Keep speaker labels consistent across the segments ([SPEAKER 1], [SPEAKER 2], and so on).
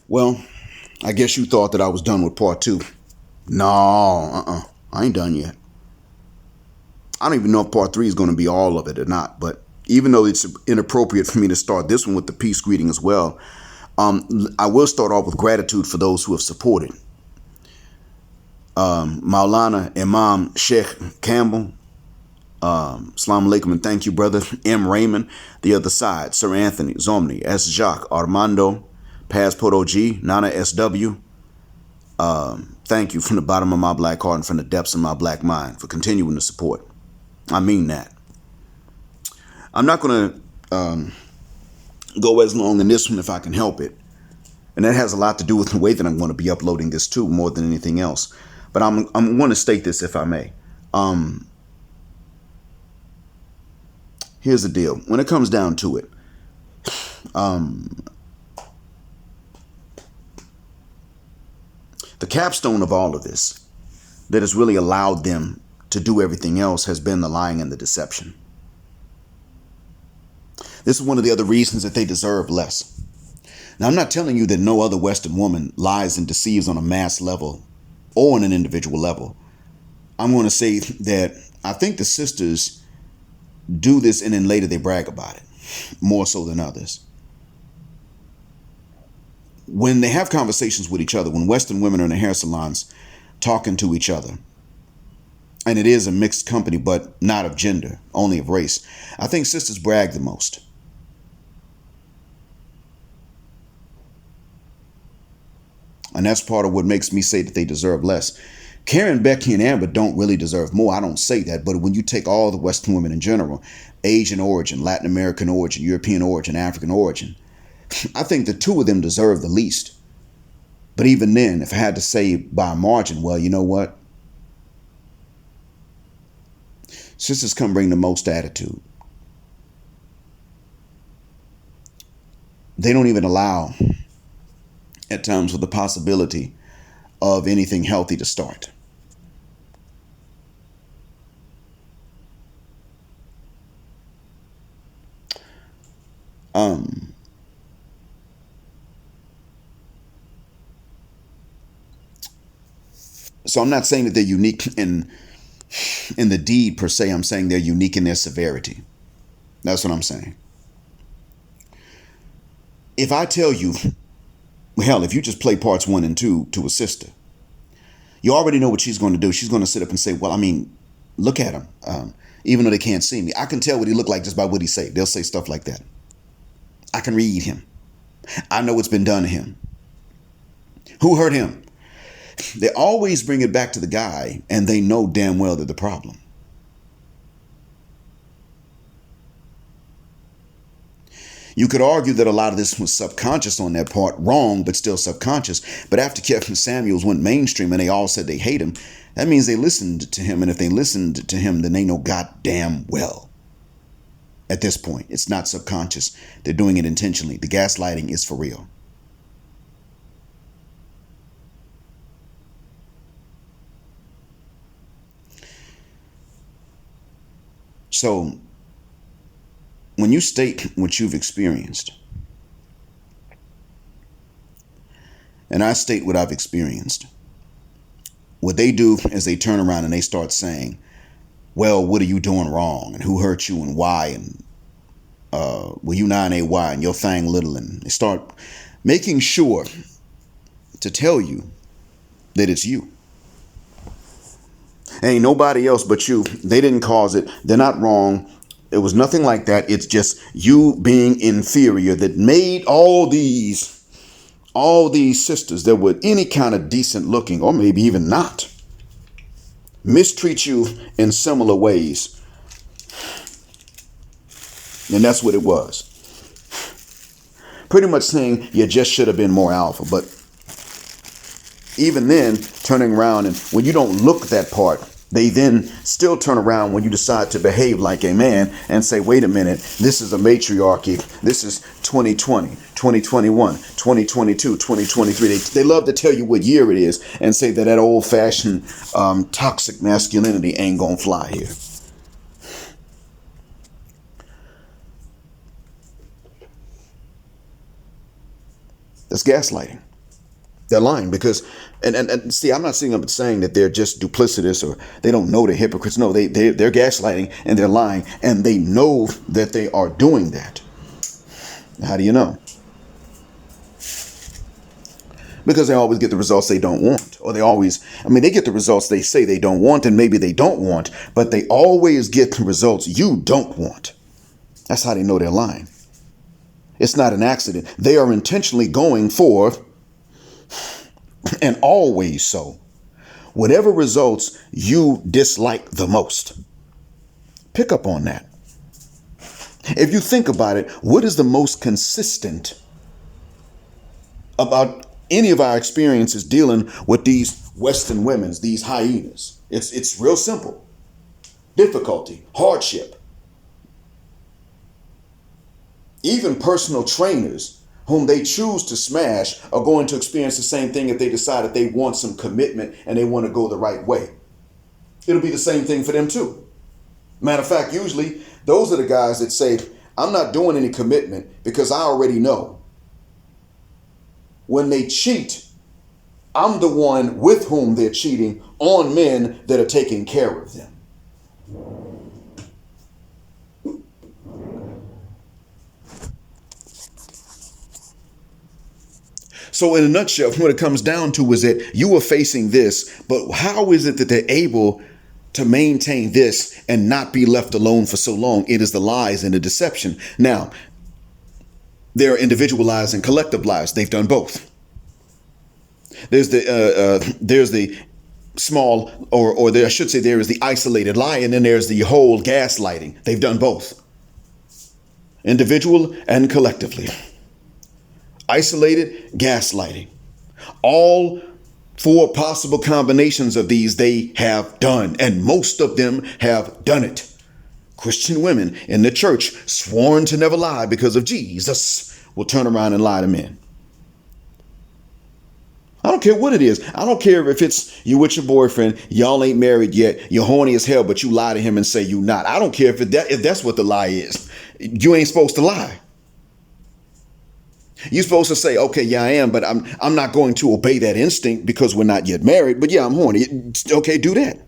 [SPEAKER 1] Well, I guess you thought that I was done with part two. No, I ain't done yet. I don't even know if part three is going to be all of it or not, but even though it's inappropriate for me to start this one with the peace greeting as well, I will start off with gratitude for those who have supported. Maulana Imam Sheikh Campbell, Assalamu alaikum and thank you, brother. M. Raymond, The Other Side, Sir Anthony, Zomni, S. Jacques, Armando, Passport OG, Nana SW. Thank you from the bottom of my black heart and from the depths of my black mind for continuing to support. I mean that. I'm not going to go as long in this one if I can help it. And that has a lot to do with the way that I'm going to be uploading this too, more than anything else. But I'm going to state this if I may. Here's the deal. When it comes down to it, the capstone of all of this that has really allowed them to do everything else has been the lying and the deception. This is one of the other reasons that they deserve less. Now, I'm not telling you that no other Western woman lies and deceives on a mass level or on an individual level. I'm going to say that I think the sisters do this and then later they brag about it, more so than others. When they have conversations with each other, when Western women are in the hair salons talking to each other, and it is a mixed company, but not of gender, only of race, I think sisters brag the most. And that's part of what makes me say that they deserve less. Karen, Becky, and Amber don't really deserve more. I don't say that. But when you take all the Western women in general, Asian origin, Latin American origin, European origin, African origin, I think the two of them deserve the least. But even then, if I had to say by a margin, well, you know what? Sisters come bring the most attitude. They don't even allow, at times, for the possibility of anything healthy to start. So I'm not saying that they're unique in the deed per se. I'm saying they're unique in their severity. That's what I'm saying. If I tell you, hell, if you just play parts 1 and 2 to a sister, you already know what she's going to do. She's going to sit up and say, well, I mean, look at him. Even though they can't see me, I can tell what he looked like just by what he say. They'll say stuff like that. I can read him. I know what's been done to him. Who hurt him? They always bring it back to the guy, and they know damn well they're the problem. You could argue that a lot of this was subconscious on their part, wrong, but still subconscious. But after Kevin Samuels went mainstream and they all said they hate him, that means they listened to him. And if they listened to him, then they know goddamn well. At this point, it's not subconscious. They're doing it intentionally. The gaslighting is for real. So, when you state what you've experienced, and I state what I've experienced, what they do is they turn around and they start saying, well, what are you doing wrong? And who hurt you and why? And well, you 9AY and your thing little. And they start making sure to tell you that it's you. Ain't nobody else but you. They didn't cause it. They're not wrong. It was nothing like that. It's just you being inferior that made all these sisters that were any kind of decent looking, or maybe even not, mistreat you in similar ways. And that's what it was. Pretty much saying you just should have been more alpha. But even then, turning around, and when you don't look that part, they then still turn around when you decide to behave like a man and say, wait a minute, this is a matriarchy. This is 2020, 2021, 2022, 2023. They love to tell you what year it is and say that old-fashioned toxic masculinity ain't gonna fly here. That's gaslighting. They're lying because, and see, I'm not sitting up saying that they're just duplicitous or they don't know they're hypocrites. No, they're gaslighting and they're lying and they know that they are doing that. How do you know? Because they always get the results they don't want, or they get the results they say they don't want, and maybe they don't want, but they always get the results you don't want. That's how they know they're lying. It's not an accident. They are intentionally going for, and always so, whatever results you dislike the most. Pick up on that. If you think about it, what is the most consistent about any of our experiences dealing with these Western women, these hyenas? It's real simple. Difficulty, hardship. Even personal trainers whom they choose to smash are going to experience the same thing if they decide that they want some commitment and they want to go the right way. It'll be the same thing for them too. Matter of fact, usually those are the guys that say, I'm not doing any commitment because I already know. When they cheat, I'm the one with whom they're cheating on men that are taking care of them. So in a nutshell, what it comes down to is that you are facing this, but how is it that they're able to maintain this and not be left alone for so long? It is the lies and the deception. Now, there are individualized and collective lies. They've done both. There's the small, or there, I should say, there is the isolated lie, and then there's the whole gaslighting. They've done both, individual and collectively. Isolated, gaslighting. All four possible combinations of these they have done, and most of them have done it. Christian women in the church, sworn to never lie because of Jesus, will turn around and lie to men. I don't care what it is. I don't care if it's you with your boyfriend, y'all ain't married yet, you're horny as hell, but you lie to him and say you not. I don't care if that's what the lie is. You ain't supposed to lie. You're supposed to say, okay, yeah, I am, but I'm not going to obey that instinct because we're not yet married. But yeah, I'm horny. Okay, do that.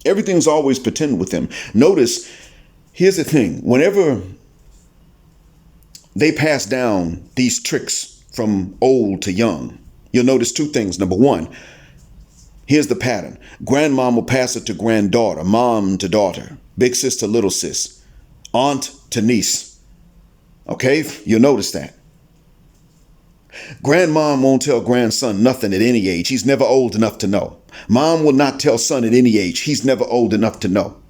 [SPEAKER 1] Everything's always pretend with them. Notice, here's the thing. Whenever they pass down these tricks from old to young, you'll notice two things. Number one, here's the pattern. Grandmom will pass it to granddaughter, mom to daughter, big sis to little sis, aunt to niece. Okay, you'll notice that. Grandmom won't tell grandson nothing at any age. He's never old enough to know. Mom will not tell son at any age. He's never old enough to know.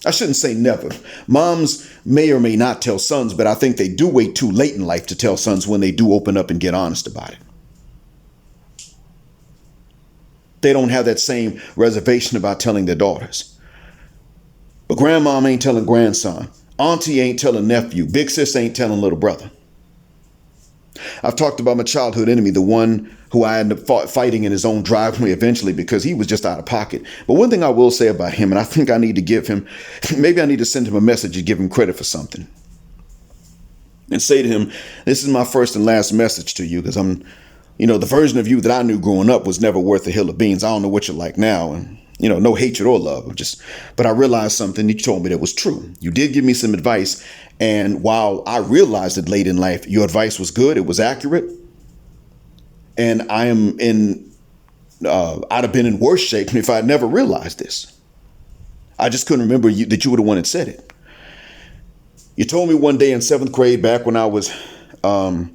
[SPEAKER 1] I shouldn't say never. Moms may or may not tell sons, but I think they do wait too late in life to tell sons when they do open up and get honest about it. They don't have that same reservation about telling their daughters. But grandmom ain't telling grandson. Auntie ain't telling nephew. Big sis ain't telling little brother. I've talked about my childhood enemy, the one who I ended up fighting in his own driveway eventually because he was just out of pocket. But one thing I will say about him, and I think I need to give him, maybe I need to send him a message and give him credit for something. And say to him, this is my first and last message to you because the version of you that I knew growing up was never worth a hill of beans. I don't know what you're like now. And no hatred or love, but I realized something. You told me that was true. You did give me some advice. And while I realized it late in life, your advice was good. It was accurate. And I'd have been in worse shape if I had never realized this. I just couldn't remember that you were the one that said it. You told me one day in 7th grade, back when I was a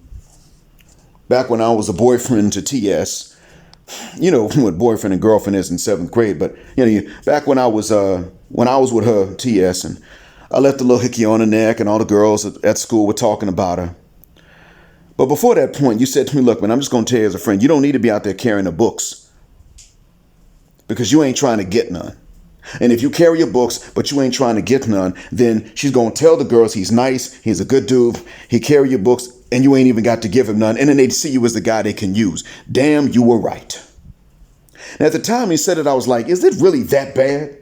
[SPEAKER 1] boyfriend to TS, what boyfriend and girlfriend is in 7th grade. But, back when I was with her, TS, and I left a little hickey on her neck and all the girls at school were talking about her. But before that point, you said to me, look, man, I'm just going to tell you as a friend, you don't need to be out there carrying the books because you ain't trying to get none. And if you carry your books, but you ain't trying to get none, then she's going to tell the girls he's nice, he's a good dude, he carry your books, and you ain't even got to give him none. And then they'd see you as the guy they can use. Damn, you were right. And at the time he said it, I was like, is it really that bad?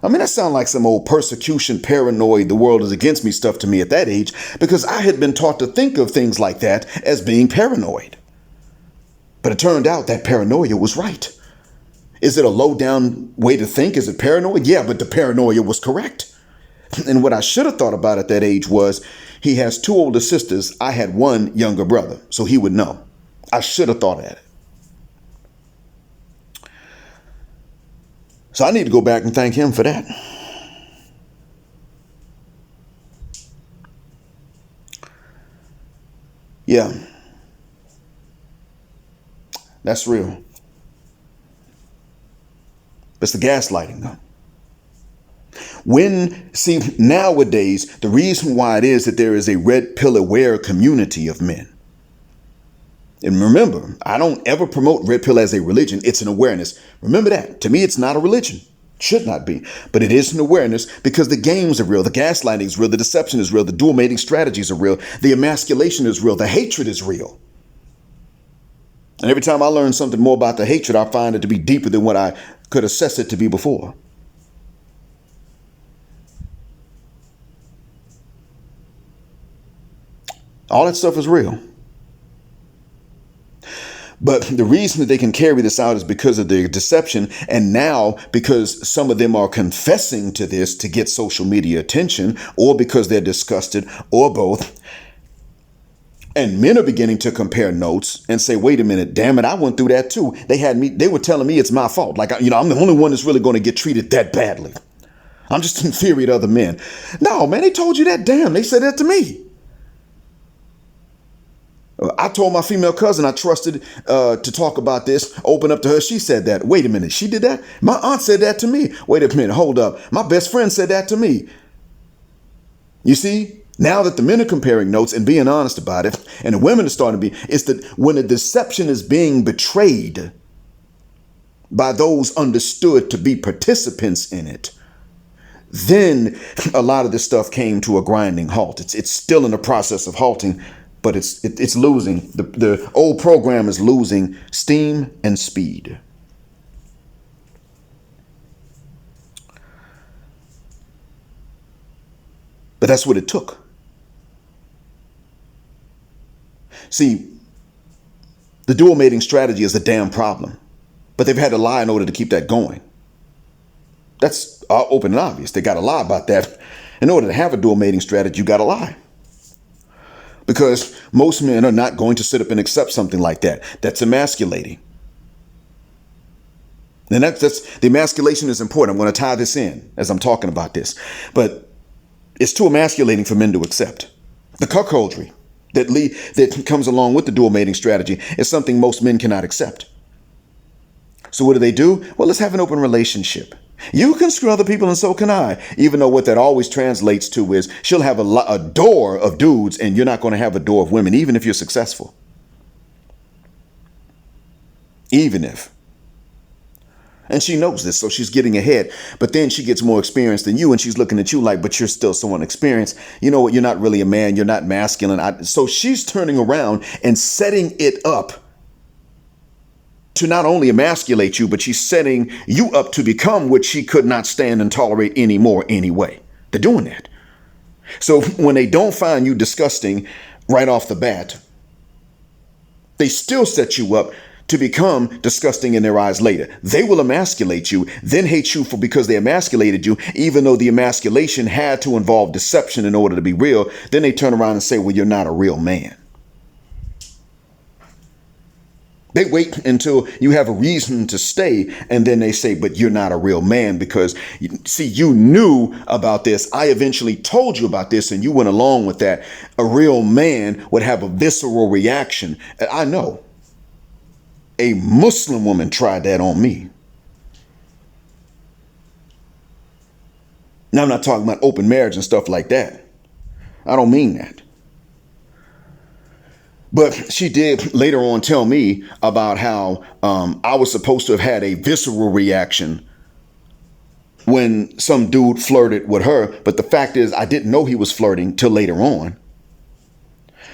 [SPEAKER 1] I mean, that sounds like some old persecution, paranoid, the world is against me stuff to me at that age, because I had been taught to think of things like that as being paranoid. But it turned out that paranoia was right. Is it a low down way to think? Is it paranoid? Yeah, but the paranoia was correct. And what I should have thought about at that age was, he has 2 older sisters. I had 1 younger brother, so he would know. I should have thought at it. So I need to go back and thank him for that. Yeah. That's real. It's the gaslighting, though. See, nowadays, the reason why it is that there is a red pill aware community of men. And remember, I don't ever promote red pill as a religion. It's an awareness. Remember that. To me, it's not a religion. Should not be. But it is an awareness, because the games are real. The gaslighting is real. The deception is real. The dual mating strategies are real. The emasculation is real. The hatred is real. And every time I learn something more about the hatred, I find it to be deeper than what I could assess it to be before. All that stuff is real. But the reason that they can carry this out is because of their deception. And now, because some of them are confessing to this to get social media attention, or because they're disgusted, or both. And men are beginning to compare notes and say, wait a minute, damn it, I went through that too. They were telling me it's my fault. Like, I'm the only one that's really going to get treated that badly. I'm just inferior to other men. No, man, they told you that. Damn, they said that to me. I told my female cousin I trusted to talk about this, open up to her. She said that. Wait a minute. She did that? My aunt said that to me. Wait a minute. Hold up. My best friend said that to me. You see, now that the men are comparing notes and being honest about it, and the women are starting to be, it's that when a deception is being betrayed by those understood to be participants in it, then a lot of this stuff came to a grinding halt. It's still in the process of halting. But it's losing. The old program is losing steam and speed. But that's what it took. See, the dual mating strategy is a damn problem. But they've had to lie in order to keep that going. That's open and obvious. They got to lie about that. In order to have a dual mating strategy, you got to lie. Because most men are not going to sit up and accept something like that. That's emasculating. And that's the emasculation is important. I'm going to tie this in as I'm talking about this. But it's too emasculating for men to accept. The cuckoldry that comes along with the dual mating strategy is something most men cannot accept. So what do? Well, let's have an open relationship. You can screw other people and so can I, even though what that always translates to is she'll have a door of dudes and you're not going to have a door of women, even if you're successful. Even if. And she knows this, so she's getting ahead. But then she gets more experience than you and she's looking at you like, but you're still so inexperienced. You know what? You're not really a man. You're not masculine. So she's turning around and setting it up to not only emasculate you, but she's setting you up to become what she could not stand and tolerate anymore anyway. They're doing that. So when they don't find you disgusting right off the bat, they still set you up to become disgusting in their eyes later. They will emasculate you, then hate you because they emasculated you, even though the emasculation had to involve deception in order to be real. Then they turn around and say, well, you're not a real man. They wait until you have a reason to stay, and then they say, but you're not a real man because, see, you knew about this. I eventually told you about this, and you went along with that. A real man would have a visceral reaction. I know. A Muslim woman tried that on me. Now, I'm not talking about open marriage and stuff like that. I don't mean that. But she did later on tell me about how I was supposed to have had a visceral reaction when some dude flirted with her. But the fact is, I didn't know he was flirting till later on.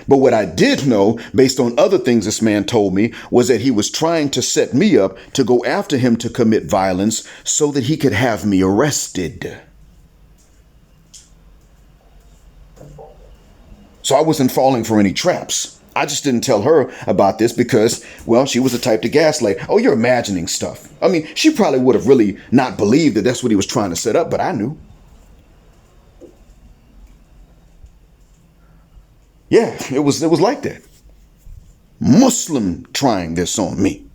[SPEAKER 1] But what I did know, based on other things this man told me, was that he was trying to set me up to go after him to commit violence so that he could have me arrested. So I wasn't falling for any traps. I just didn't tell her about this because, well, she was the type to gaslight. Oh, you're imagining stuff. I mean, she probably would have really not believed that that's what he was trying to set up, but I knew. Yeah, it was like that. Muslim trying this on me.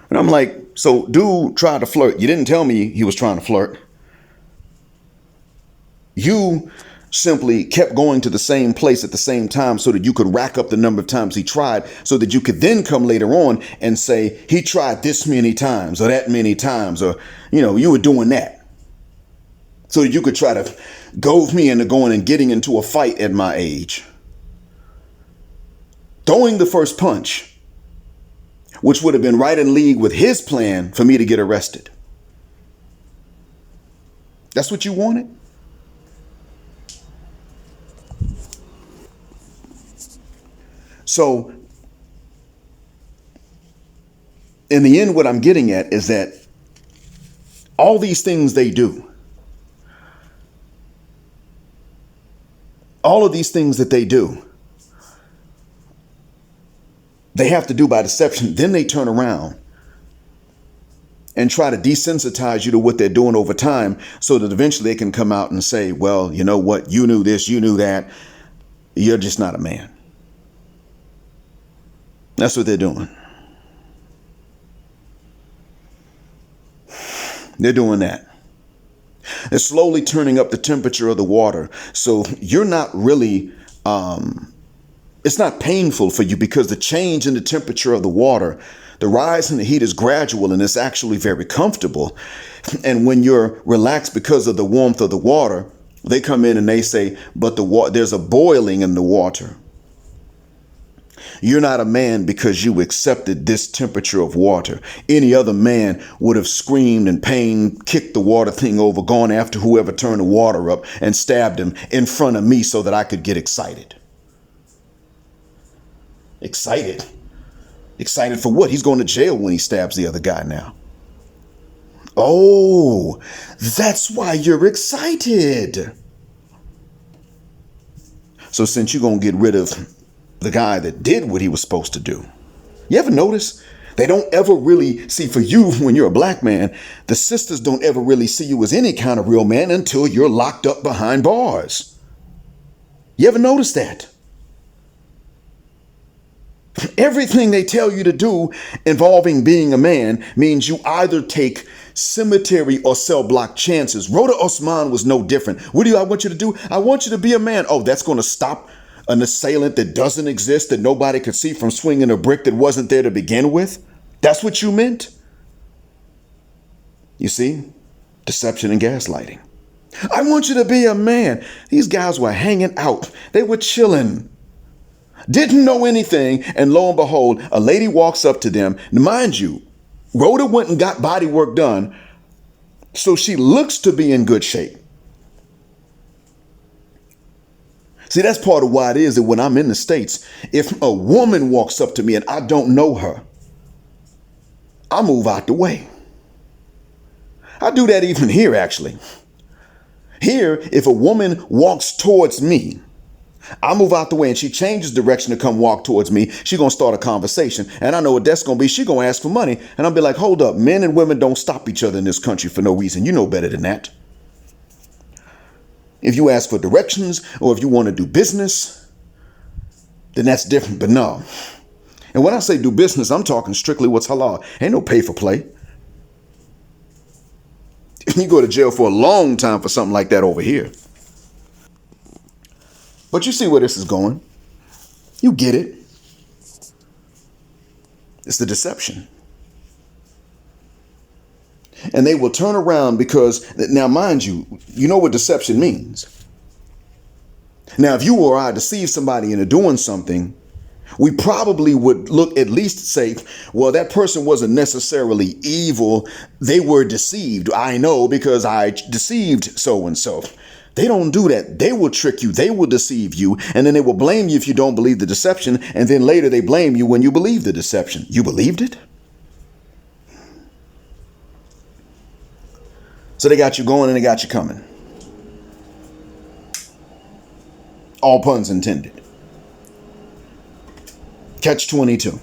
[SPEAKER 1] And I'm like, so dude tried to flirt. You didn't tell me he was trying to flirt. You simply kept going to the same place at the same time so that you could rack up the number of times he tried, so that you could then come later on and say he tried this many times or that many times, or, you were doing that so that you could try to goad me into going and getting into a fight at my age. Throwing the first punch, which would have been right in league with his plan for me to get arrested. That's what you wanted? So, in the end, what I'm getting at is that all these things they do, all of these things that they do, they have to do by deception. Then they turn around and try to desensitize you to what they're doing over time so that eventually they can come out and say, well, you know what? You knew this, you knew that. You're just not a man. That's what they're doing. They're doing that. They're slowly turning up the temperature of the water. So you're not really, it's not painful for you because the change in the temperature of the water, the rise in the heat is gradual and it's actually very comfortable. And when you're relaxed because of the warmth of the water, they come in and they say, but there's a boiling in the water. You're not a man because you accepted this temperature of water. Any other man would have screamed in pain, kicked the water thing over, gone after whoever turned the water up and stabbed him in front of me so that I could get excited. Excited? Excited for what? He's going to jail when he stabs the other guy now. Oh, that's why you're excited. So since you're going to get rid of the guy that did what he was supposed to do. You ever notice? They don't ever really see, for you, when you're a black man, the sisters don't ever really see you as any kind of real man until you're locked up behind bars. You ever notice that? Everything they tell you to do involving being a man means you either take cemetery or cell block chances. Rhoda Osman was no different. What do I want you to do? I want you to be a man. Oh, that's going to stop an assailant that doesn't exist, that nobody could see from swinging a brick that wasn't there to begin with? That's what you meant? You see? Deception and gaslighting. I want you to be a man. These guys were hanging out. They were chilling. Didn't know anything. And lo and behold, a lady walks up to them. Now, mind you, Rhoda went and got body work done, so she looks to be in good shape. See, that's part of why it is that when I'm in the States, if a woman walks up to me and I don't know her, I move out the way. I do that even here, actually. Here, if a woman walks towards me, I move out the way and she changes direction to come walk towards me. She's going to start a conversation. And I know what that's going to be. She's going to ask for money. And I'll be like, hold up. Men and women don't stop each other in this country for no reason. You know better than that. If you ask for directions or if you want to do business, then that's different. But no. And when I say do business, I'm talking strictly what's halal. Ain't no pay for play. You go to jail for a long time for something like that over here. But you see where this is going. You get it. It's the deception. And they will turn around because, now mind you, you know what deception means. Now, if you or I deceive somebody into doing something, we probably would look at least say, well, that person wasn't necessarily evil. They were deceived. I know because I deceived so and so. They don't do that. They will trick you. They will deceive you. And then they will blame you if you don't believe the deception. And then later they blame you when you believe the deception. You believed it? So they got you going and they got you coming. All puns intended. Catch 22.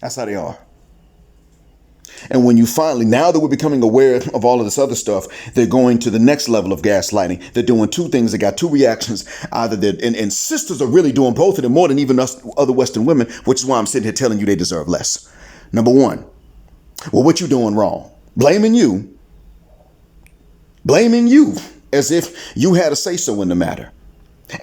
[SPEAKER 1] That's how they are. And when you finally, now that we're becoming aware of all of this other stuff, they're going to the next level of gaslighting. They're doing two things. They got two reactions. Either and sisters are really doing both of them more than even us other Western women, which is why I'm sitting here telling you they deserve less. Number one, well, what you doing wrong? Blaming you as if you had a say-so in the matter.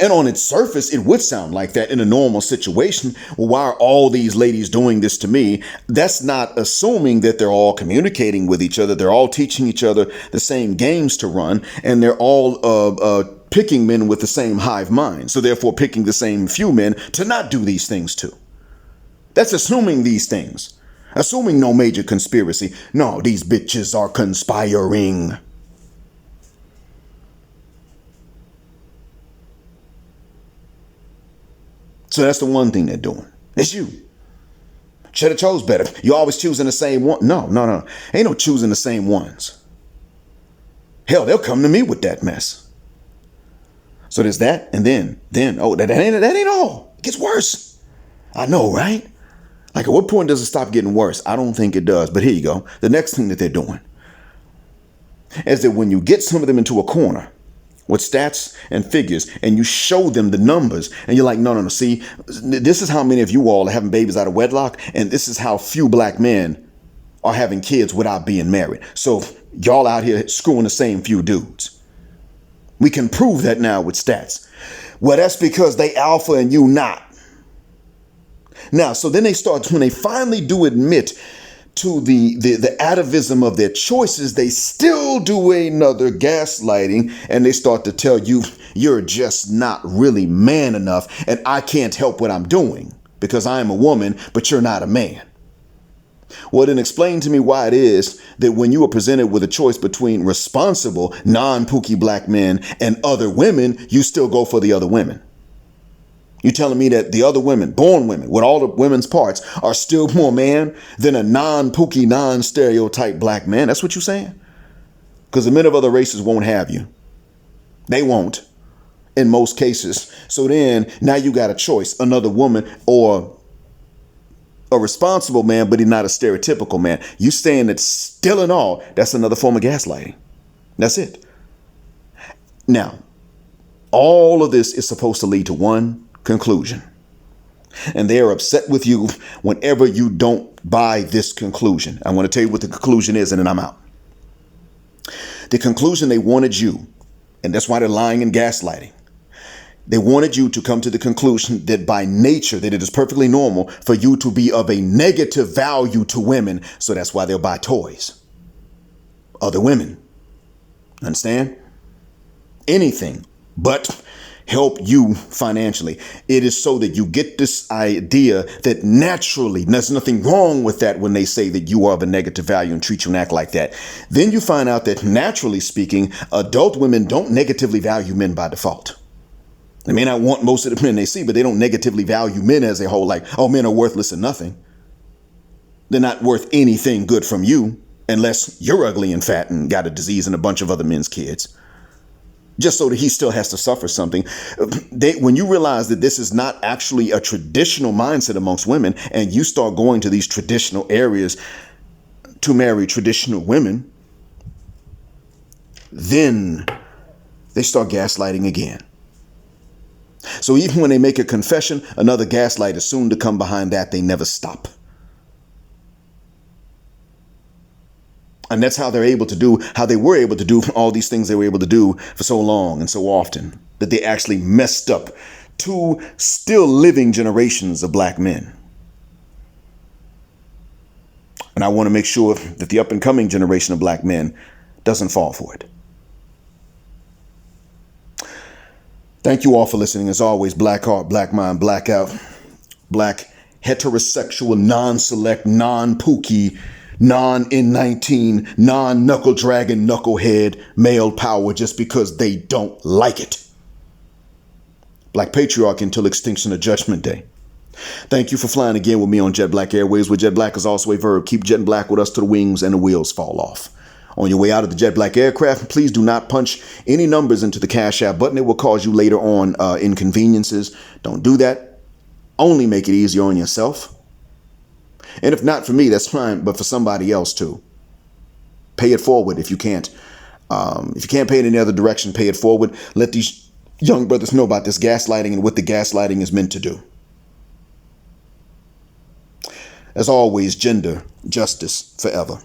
[SPEAKER 1] And on its surface, it would sound like that in a normal situation. Well, why are all these ladies doing this to me? That's not assuming that they're all communicating with each other. They're all teaching each other the same games to run, and they're all picking men with the same hive mind. So therefore picking the same few men to not do these things to. That's assuming these things. Assuming no major conspiracy. No, these bitches are conspiring. So that's the one thing they're doing. It's you. Should have chose better. You always choosing the same one. No. Ain't no choosing the same ones. Hell, they'll come to me with that mess. So there's that. And then, oh, that ain't all. It gets worse. I know, right? Like, at what point does it stop getting worse? I don't think it does. But here you go. The next thing that they're doing is that when you get some of them into a corner with stats and figures, and you show them the numbers, and you're like, no, see, this is how many of you all are having babies out of wedlock, and this is how few black men are having kids without being married. So y'all out here screwing the same few dudes. We can prove that now with stats. Well, that's because they alpha and you not. Now, so then they start, when they finally do admit to the atavism of their choices, they still do another gaslighting, and they start to tell you, you're just not really man enough, and I can't help what I'm doing because I am a woman, but you're not a man. Well, then explain to me why it is that when you are presented with a choice between responsible, non-pookie black men and other women, you still go for the other women. You're telling me that the other women, born women, with all the women's parts, are still more man than a non-pookie, non-stereotype black man? That's what you're saying? Because the men of other races won't have you. They won't, in most cases. So then, now you got a choice, another woman or a responsible man, but he's not a stereotypical man. You saying that still in all, that's another form of gaslighting. That's it. Now, all of this is supposed to lead to one conclusion. And they are upset with you whenever you don't buy this conclusion. I want to tell you what the conclusion is, and then I'm out. The conclusion they wanted you, and that's why they're lying and gaslighting. They wanted you to come to the conclusion that by nature, that it is perfectly normal for you to be of a negative value to women. So that's why they'll buy toys. Other women. Understand? Anything but help you financially. It is so that you get this idea that naturally, there's nothing wrong with that when they say that you are of a negative value and treat you and act like that. Then you find out that naturally speaking, adult women don't negatively value men by default. They may not want most of the men they see, but they don't negatively value men as a whole, like, oh, men are worthless and nothing. They're not worth anything good from you unless you're ugly and fat and got a disease and a bunch of other men's kids. Just so that he still has to suffer something. When you realize that this is not actually a traditional mindset amongst women, and you start going to these traditional areas to marry traditional women, then they start gaslighting again. So even when they make a confession, another gaslight is soon to come behind that. They never stop. And that's how they're able to do, how they were able to do all these things they were able to do for so long and so often, that they actually messed up two still living generations of black men. And I want to make sure that the up and coming generation of black men doesn't fall for it. Thank you all for listening. As always, black heart, black mind, blackout, black heterosexual, non-select, non-pookie, non-N19, non-knuckle dragon, knucklehead, male power just because they don't like it. Black Patriarch until extinction of Judgment Day. Thank you for flying again with me on Jet Black Airways, where Jet Black is also a verb. Keep jetting black with us till the wings and the wheels fall off. On your way out of the Jet Black aircraft, please do not punch any numbers into the Cash App button. It will cause you later on inconveniences. Don't do that. Only make it easier on yourself. And if not for me, that's fine, but for somebody else too. Pay it forward if you can't. If you can't pay it in any other direction, pay it forward. Let these young brothers know about this gaslighting and what the gaslighting is meant to do. As always, gender, justice, forever.